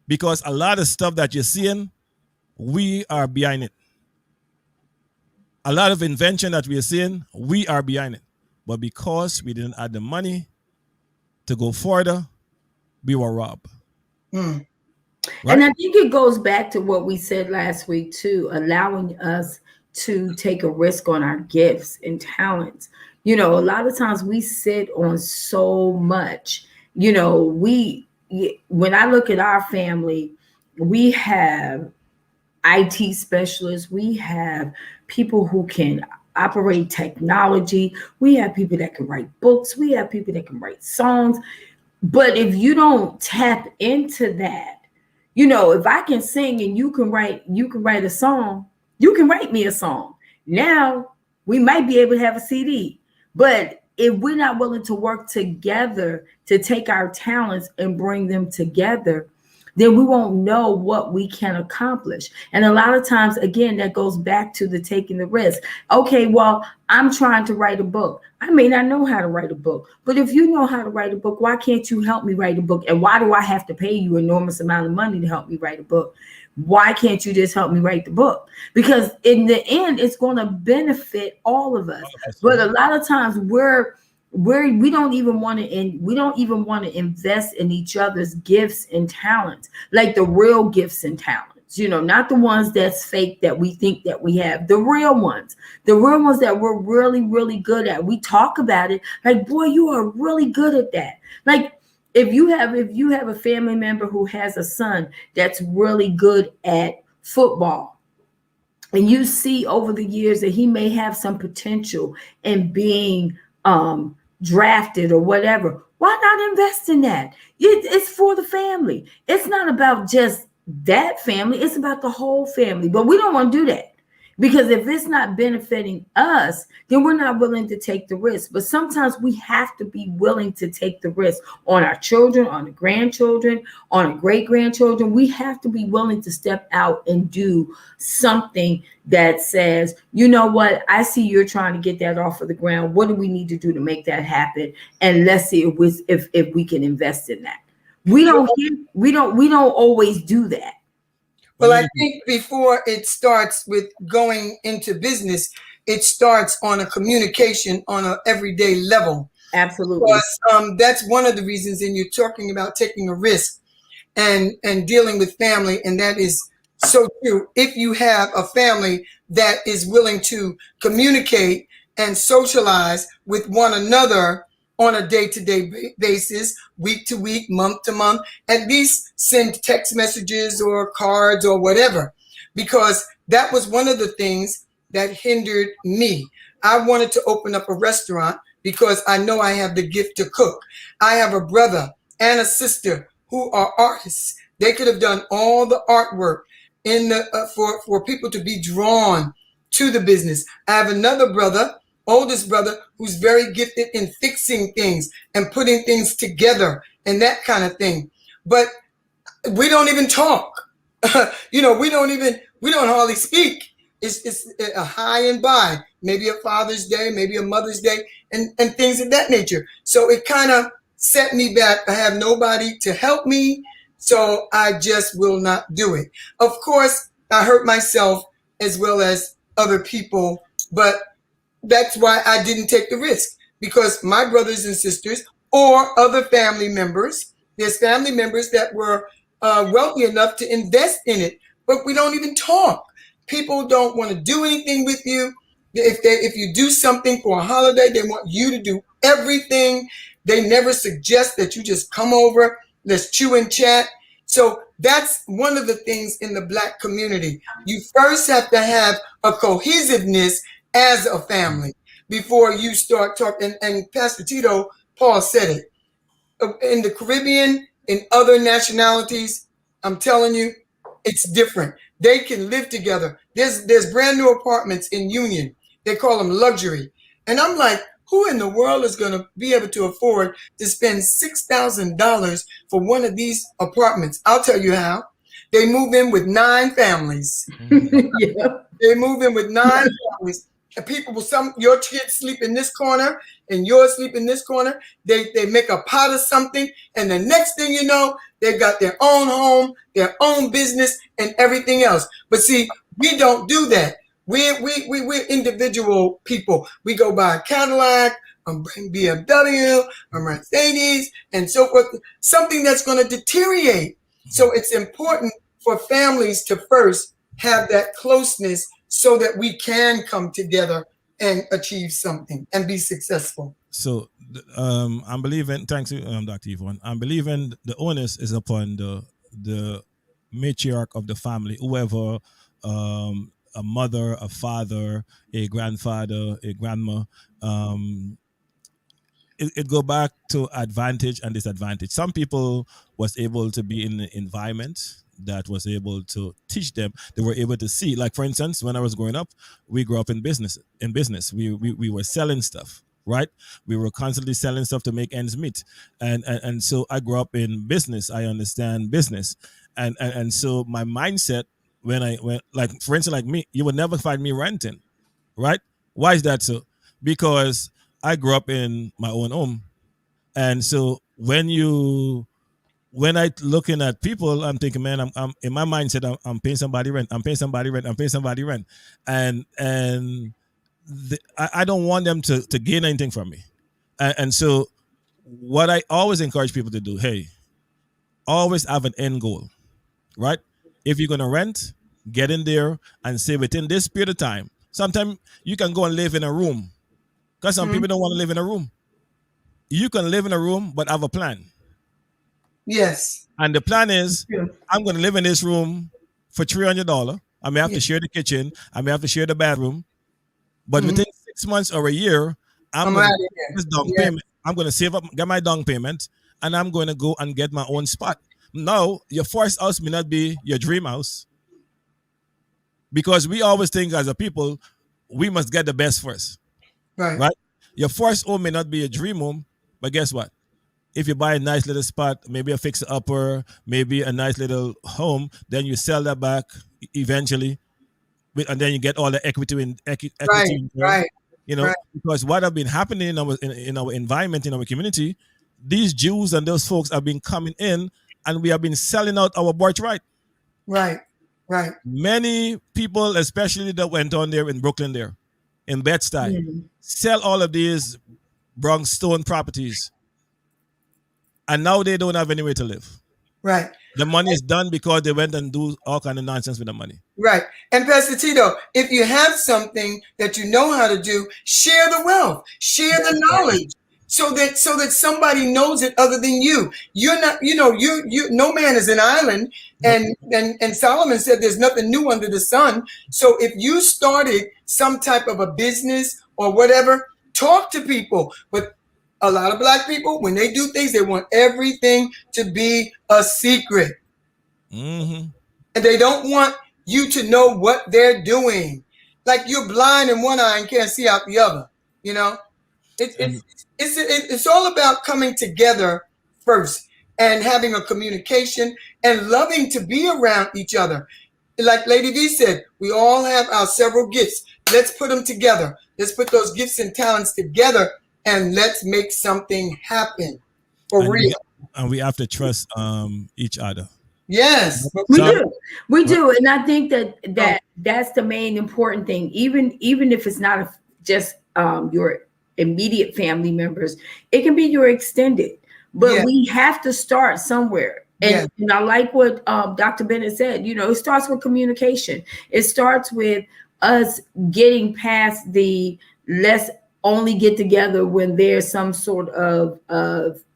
because a lot of stuff that you're seeing, we are behind it. A lot of invention that we are seeing, we are behind it. But because we didn't have the money to go further, we were robbed. Mm. Right? And I think it goes back to what we said last week too, allowing us to take a risk on our gifts and talents. A lot of times we sit on so much. When I look at our family, we have IT specialists, we have people who can operate technology, we have people that can write books, we have people that can write songs. But if you don't tap into that, if I can sing and you can write a song, you can write me a song. Now we might be able to have a CD. But if we're not willing to work together to take our talents and bring them together, then we won't know what we can accomplish. And a lot of times, again, that goes back to the taking the risk. Okay, well, I'm trying to write a book. I may not know how to write a book, but if you know how to write a book, why can't you help me write a book? And why do I have to pay you enormous amount of money to help me write a book? Why can't you just help me write the book? Because in the end, it's going to benefit all of us. But a lot of times we don't even want to invest in each other's gifts and talents, like the real gifts and talents, not the ones that's fake that we think that we have, the real ones that we're really, really good at. We talk about it like, boy, you are really good at that. Like if you have a family member who has a son that's really good at football, and you see over the years that he may have some potential in being drafted or whatever, why not invest in that? It's for the family. It's not about just that family, it's about the whole family. But we don't want to do that, because if it's not benefiting us, then we're not willing to take the risk. But sometimes we have to be willing to take the risk on our children, on the grandchildren, on our great grandchildren. We have to be willing to step out and do something that says, you know what, I see you're trying to get that off of the ground. What do we need to do to make that happen? And let's see if we can invest in that. We don't always do that. Well, I think before it starts with going into business, it starts on a communication on an everyday level. Absolutely. Because that's one of the reasons, and you're talking about taking a risk. and dealing with family. And that is so true. If you have a family that is willing to communicate and socialize with one another on a day-to-day basis, week to week, month to month, at least send text messages or cards or whatever, because that was one of the things that hindered me. I wanted to open up a restaurant because I know I have the gift to cook. I have a brother and a sister who are artists. They could have done all the artwork in the for people to be drawn to the business. I have another brother, oldest brother, who's very gifted in fixing things and putting things together and that kind of thing. But we don't even talk. We don't hardly speak. It's a high and by, maybe a Father's Day, maybe a Mother's Day, and things of that nature. So it kind of set me back. I have nobody to help me, so I just will not do it. Of course, I hurt myself as well as other people, but that's why I didn't take the risk, because my brothers and sisters or other family members, there's family members that were wealthy enough to invest in it, but we don't even talk. People don't want to do anything with you. If you do something for a holiday, they want you to do everything. They never suggest that you just come over, let's chew and chat. So that's one of the things in the Black community. You first have to have a cohesiveness as a family before you start talking. And Pastor Tito, Paul said it. In the Caribbean, in other nationalities, I'm telling you, it's different. They can live together. There's brand new apartments in Union. They call them luxury. And I'm like, who in the world is going to be able to afford to spend $6,000 for one of these apartments? I'll tell you how. They move in with 9 families. Yeah. They move in with 9 families. And people will, your kids sleep in this corner and yours sleep in this corner. They make a pot of something, and the next thing you know, they've got their own home, their own business, and everything else. But see, we don't do that. We're individual people. We go buy a Cadillac, a BMW, a Mercedes, and so forth. Something that's going to deteriorate. So it's important for families to first have that closeness so that we can come together and achieve something and be successful. So I'm believing, thanks to Dr. Yvonne, I'm believing the onus is upon the matriarch of the family, whoever, a mother, a father, a grandfather, a grandma. It go back to advantage and disadvantage. Some people was able to be in an environment that was able to teach them. They were able to see, like for instance, when I was growing up, we grew up in business. We were selling stuff, right? We were constantly selling stuff to make ends meet. And so I grew up in business. I understand business. And so my mindset, when like for instance, like me, you would never find me renting, right? Why is that so? Because I grew up in my own home. And so when I looking at people, I'm thinking, man, I'm in my mindset, I'm paying somebody rent. I'm paying somebody rent. I'm paying somebody rent. And I don't want them to gain anything from me. And so what I always encourage people to do, hey, always have an end goal, right? If you're going to rent, get in there and say within this period of time. Sometimes you can go and live in a room because some people don't want to live in a room. You can live in a room, but have a plan. Yes. And the plan is, I'm going to live in this room for $300. I may have to share the kitchen. I may have to share the bathroom. But within 6 months or a year, I'm going to get this down payment. I'm going to save up, get my down payment, and I'm going to go and get my own spot. Now, your first house may not be your dream house. Because we always think as a people, we must get the best first. Right? Your first home may not be a dream home, but guess what? If you buy a nice little spot, maybe a fixer upper, maybe a nice little home, then you sell that back eventually, and then you get all the equity in Right. Because what have been happening in our environment, in our community, these Jews and those folks have been coming in, and we have been selling out our birthright. Right. Many people, especially that went on there in Brooklyn, there in Bed-Stuy, sell all of these brownstone properties. And now they don't have anywhere to live. Right. The money is done because they went and do all kind of nonsense with the money. Right. And Pastor Tito, if you have something that you know how to do, share the wealth, share the knowledge. So that somebody knows it other than you. You're not, you no man is an island. And Solomon said there's nothing new under the sun. So if you started some type of a business or whatever, talk to people. But a lot of black people, when they do things, they want everything to be a secret. Mm-hmm. And they don't want you to know what they're doing. Like you're blind in one eye and can't see out the other. It's all about coming together first and having a communication and loving to be around each other. Like Lady V said, we all have our several gifts. Let's put them together. Let's put those gifts and talents together and let's make something happen for real. And we have to trust each other. Yes, we do, and I think that's the main important thing. Even if it's not just your immediate family members, it can be your extended. But we have to start somewhere. And I like what Dr. Bennett said. It starts with communication. It starts with us getting past the let's only get together when there's some sort of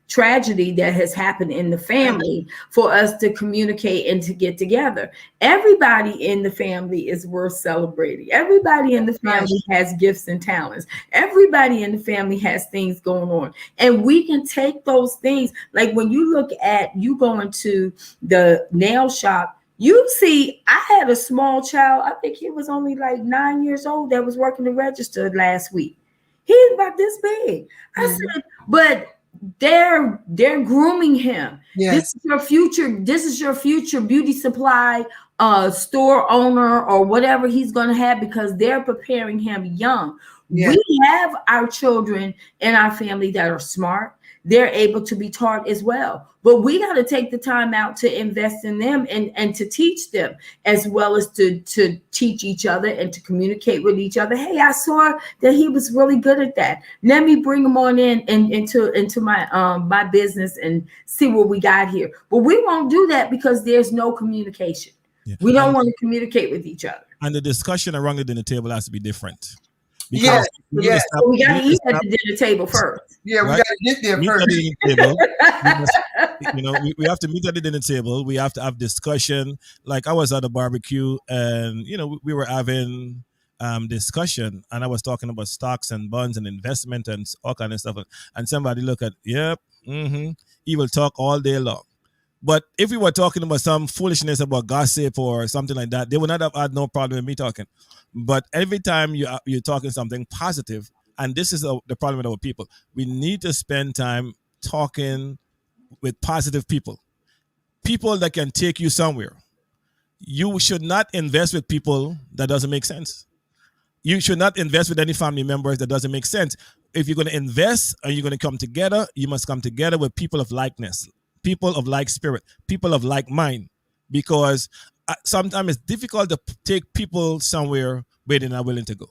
tragedy that has happened in the family for us to communicate and to get together. Everybody in the family is worth celebrating. Everybody in the family has gifts and talents. Everybody in the family has things going on. And we can take those things, like when you look at you going to the nail shop, you see, I had a small child, I think he was only like 9 years old, that was working the register last week. He's about this big. I said, but they're grooming him. This is your future. This is your future beauty supply store owner or whatever he's going to have, because they're preparing him young. We have our children in our family that are smart. They're able to be taught as well. But we got to take the time out to invest in them and to teach them, as well as to teach each other and to communicate with each other. Hey, I saw that he was really good at that. Let me bring him on into my business and see what we got here. But we won't do that because there's no communication. Yeah. We don't want to communicate with each other. And the discussion around the dinner table has to be different. Yes. So we got to eat at the dinner table first. Yeah, we got to get there first. We have to meet at the dinner table. We have to have discussion. Like I was at a barbecue, and we were having discussion, and I was talking about stocks and bonds and investment and all kind of stuff. And somebody look at, he will talk all day long. But if we were talking about some foolishness about gossip or something like that, they would not have had no problem with me talking. But every time you're talking something positive, and this is the problem with our people, we need to spend time talking with positive people that can take you somewhere. You should not invest with people that doesn't make sense. You should not invest with any family members that doesn't make sense. If you're going to invest and you're going to come together, you must come together with people of likeness, people of like spirit, people of like mind, because sometimes it's difficult to take people somewhere where they're not willing to go.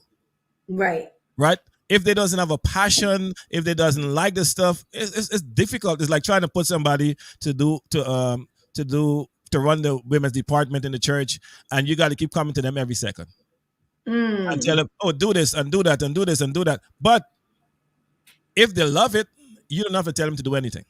Right. If they doesn't have a passion, if they doesn't like the stuff, it's difficult. It's like trying to put somebody to run the women's department in the church, and you got to keep coming to them every second and tell them, oh, do this and do that and do this and do that. But if they love it, you don't have to tell them to do anything.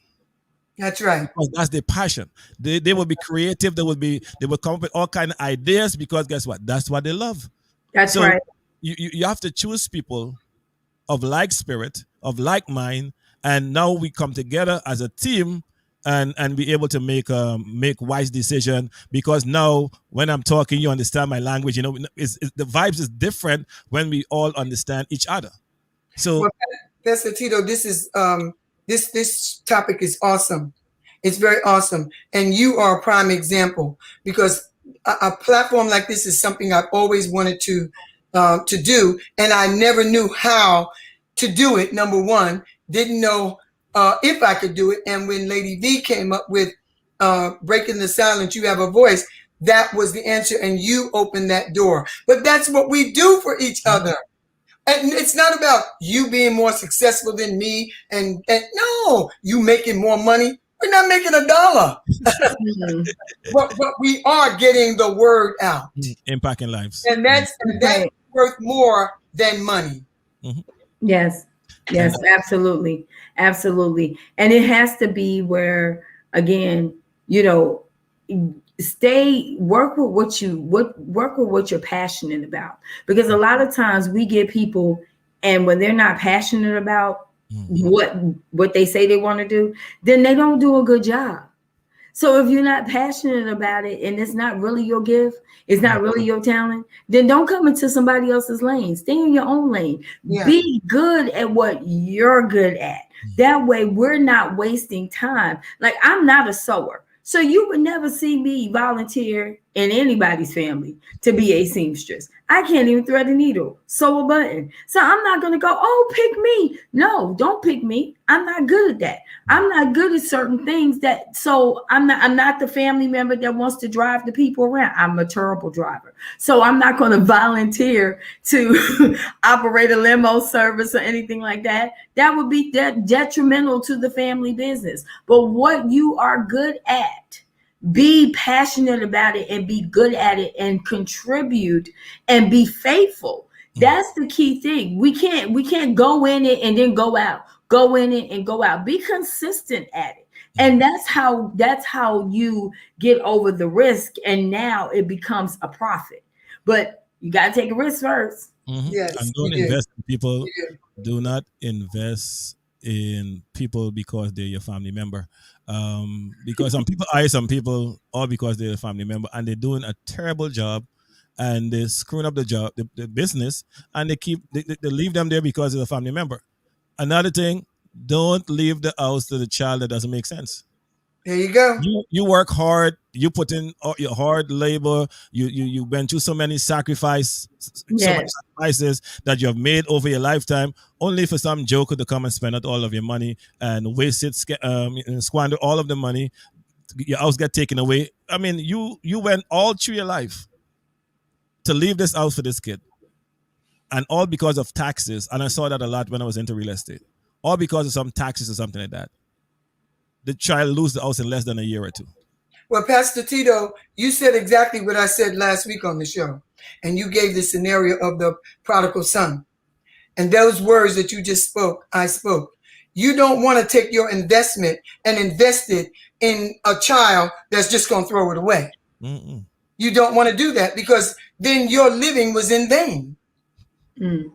That's right. Because that's their passion. They will be creative. They will come up with all kind of ideas, because guess what? That's what they love. That's right. You have to choose people of like spirit, of like mind, and now we come together as a team and be able to make wise decision, because now when I'm talking, you understand my language. The vibes is different when we all understand each other. So, Pastor Tito, this is this topic is awesome. It's very awesome, and you are a prime example, because a platform like this is something I've always wanted to do, and I never knew how to do it. Number one, didn't know if I could do it. And when Lady V came up with breaking the silence, you have a voice, that was the answer, and you opened that door. But that's what we do for each other. And it's not about you being more successful than me, and no, you making more money. We're not making $1. but we are getting the word out. Impacting lives. And that's worth more than money. Mm-hmm. Yes. Yes, absolutely. Absolutely. And it has to be where, again, you know, work with what you're passionate about. Because a lot of times we get people, and when they're not passionate about what they say they want to do, then they don't do a good job. So if you're not passionate about it and it's not really your gift, it's not really your talent, then don't come into somebody else's lane. Stay in your own lane. Yeah. Be good at what you're good at. That way we're not wasting time. Like, I'm not a sewer. So you would never see me volunteer in anybody's family to be a seamstress. I can't even thread a needle, sew a button. So I'm not going to go, oh, pick me. No, don't pick me. I'm not good at that. I'm not good at certain things so I'm not the family member that wants to drive the people around. I'm a terrible driver. So I'm not going to volunteer to operate a limo service or anything like that. That would be detrimental to the family business. But what you are good at, be passionate about it and be good at it and contribute and be faithful. That's the key thing. We can't go in it and then go out. Go in it and go out. Be consistent at it. And that's how you get over the risk. And now it becomes a profit. But you got to take a risk first. Mm-hmm. Yes, and don't invest in people. Do not invest in people because they're your family member. Because some people hire some people all because they're a family member and they're doing a terrible job and they're screwing up the job, the business, and they leave them there because they're a family member. Another thing, don't leave the house to the child that doesn't make sense. There you go. You work hard. You put in your hard labor. You went through so many sacrifices that you have made over your lifetime, only for some joker to come and spend out all of your money and waste it, and squander all of the money. Your house get taken away. I mean, you went all through your life to leave this house for this kid, and all because of taxes. And I saw that a lot when I was into real estate. All because of some taxes or something like that. The child lose the house in less than a year or two. Well, Pastor Tito, you said exactly what I said last week on the show. And you gave the scenario of the prodigal son. And those words that you just spoke, I spoke. You don't want to take your investment and invest it in a child that's just going to throw it away. Mm-mm. You don't want to do that because then your living was in vain. Mm.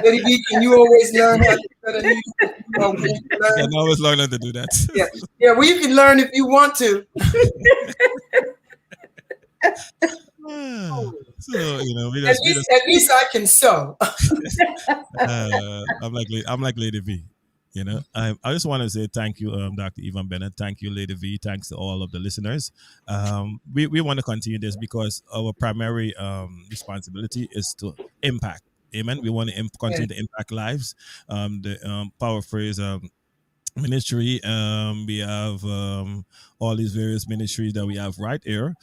Betty B, can you always learn how to cut a needle? I can always learn how to do that. Yeah. Well, you can learn if you want to. So at least I can sew. I'm like Lady V. You know, I just want to say thank you, Dr. Yvonne Bennett. Thank you, Lady V. Thanks to all of the listeners. We want to continue this because our primary responsibility is to impact. Amen. We want to continue to impact lives. The Power Phrase ministry. We have all these various ministries that we have right here.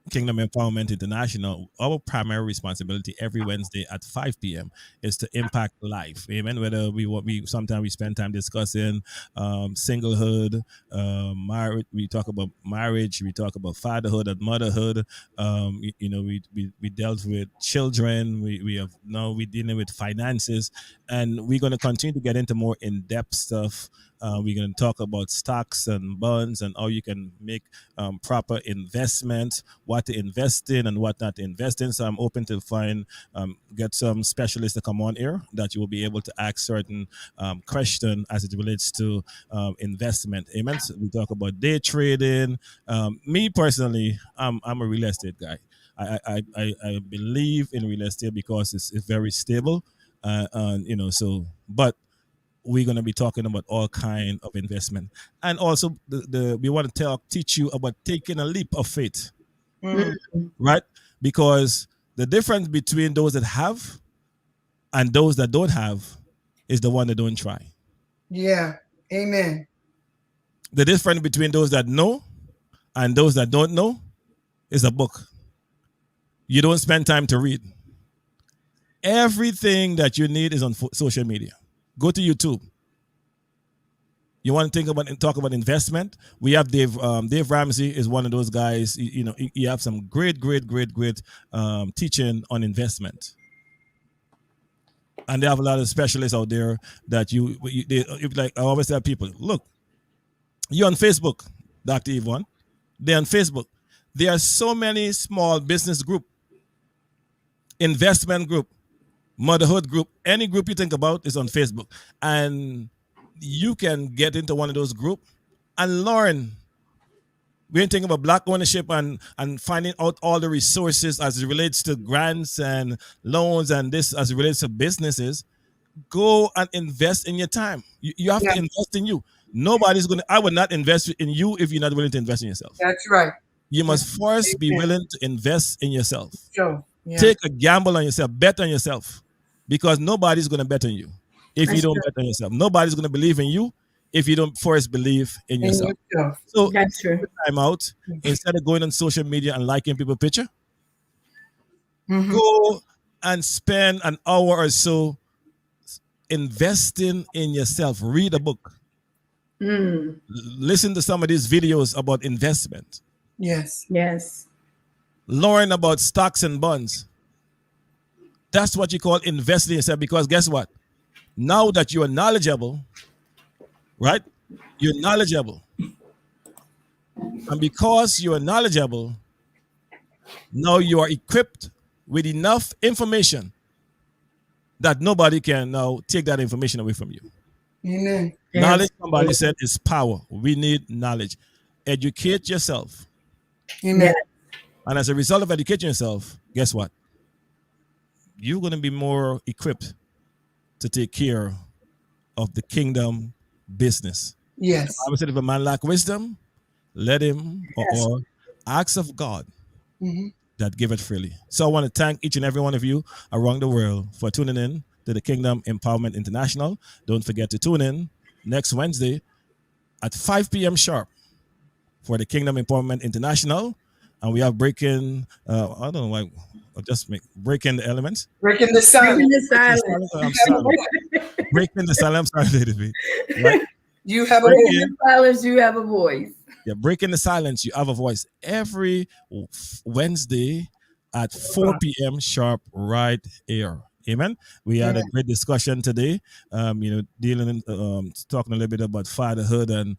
Kingdom Empowerment International, our primary responsibility every Wednesday at 5 p.m. is to impact life. Amen. Whether we sometimes we spend time discussing singlehood, marriage. We talk about marriage. We talk about fatherhood and motherhood. We dealt with children. We're dealing with finances, and we're going to continue to get into more in-depth stuff. We're going to talk about stocks and bonds and how you can make proper investments, what to invest in and what not to invest in. So I'm open to get some specialists to come on here that you will be able to ask certain questions as it relates to investment. Amen. So we talk about day trading. Me personally, I'm a real estate guy. I believe in real estate because it's very stable. But we're going to be talking about all kind of investment, and also we want to teach you about taking a leap of faith, right? Because the difference between those that have and those that don't have is the one that don't try. Yeah, amen. The difference between those that know and those that don't know is a book. You don't spend time to read. Everything that you need is on social media. Go to YouTube. You want to talk about investment? We have Dave. Dave Ramsey is one of those guys. He have some great teaching on investment. And they have a lot of specialists out there that like I always tell people, look, you're on Facebook, Dr. Yvonne. They're on Facebook. There are so many small business group, investment group, motherhood group, any group you think about is on Facebook. And you can get into one of those groups and learn. We're thinking about Black ownership and finding out all the resources as it relates to grants and loans and this as it relates to businesses. Go and invest in your time. You have to invest in you. I would not invest in you if you're not willing to invest in yourself. That's right. You must first be willing to invest in yourself. Sure. Yeah. Take a gamble on yourself, bet on yourself, because nobody's going to bet on you if you don't bet on yourself. Nobody's going to believe in you if you don't first believe in yourself. So that's true. Time out, instead of going on social media and liking people's picture, go and spend an hour or so investing in yourself. Read a book. Listen to some of these videos about investment. Yes. Learn about stocks and bonds. That's what you call investing in yourself, because guess what? Now that you are knowledgeable, right? You're knowledgeable. And because you are knowledgeable, now you are equipped with enough information that nobody can now take that information away from you. Amen. Knowledge, somebody said, is power. We need knowledge. Educate yourself. Amen. And as a result of educating yourself, guess what? You're going to be more equipped to take care of the kingdom business. Yes. I would say if a man lack wisdom, let him or ask of God that give it freely. So I want to thank each and every one of you around the world for tuning in to the Kingdom Empowerment International. Don't forget to tune in next Wednesday at 5 p.m. sharp for the Kingdom Empowerment International. And we have breaking, I don't know why, breaking the elements. Breaking the silence. Breaking the silence. I'm sorry, Lady B. Right? You have breaking the silence, you have a voice. Yeah, breaking the silence, you have a voice. Every Wednesday at 4 p.m. sharp right here. Amen. We had a great discussion today, talking a little bit about fatherhood and,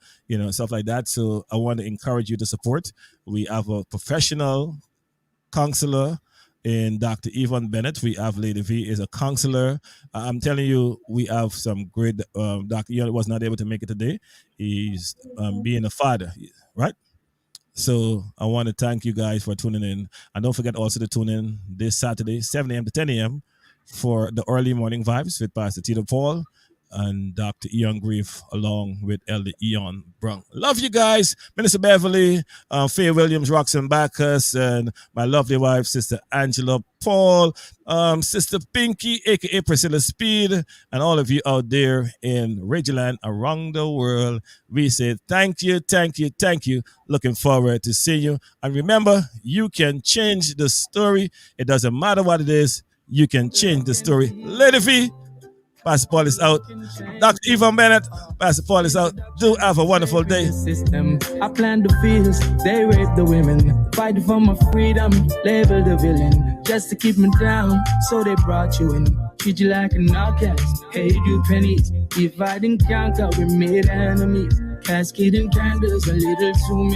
stuff like that. So I want to encourage you to support. We have a professional counselor in Dr. Yvonne Bennett. We have Lady V is a counselor. I'm telling you, we have some great, Dr. Yvonne was not able to make it today. He's being a father, right? So I want to thank you guys for tuning in. And don't forget also to tune in this Saturday, 7 a.m. to 10 a.m. for the early morning vibes with Pastor Tito Paul and Dr. Eon Grief along with Elder Eon Brung. Love you guys. Minister Beverly, Faye Williams, Roxanne Bacchus, and my lovely wife, Sister Angela Paul, Sister Pinky, a.k.a. Priscilla Speed, and all of you out there in Ridgeland around the world. We say thank you. Looking forward to see you. And remember, you can change the story. It doesn't matter what it is. You can change the story. Lady V, Pastor Paul is out. Dr. Yvonne Bennett, Pastor Paul is out. Do have a wonderful day. System. I plan the fears, they rape the women. Fighting for my freedom, label the villain. Just to keep me down, so they brought you in. Treat you like an outcast, paid you pennies. Divide and conquer, we made enemies. Cascading candles, a little too many.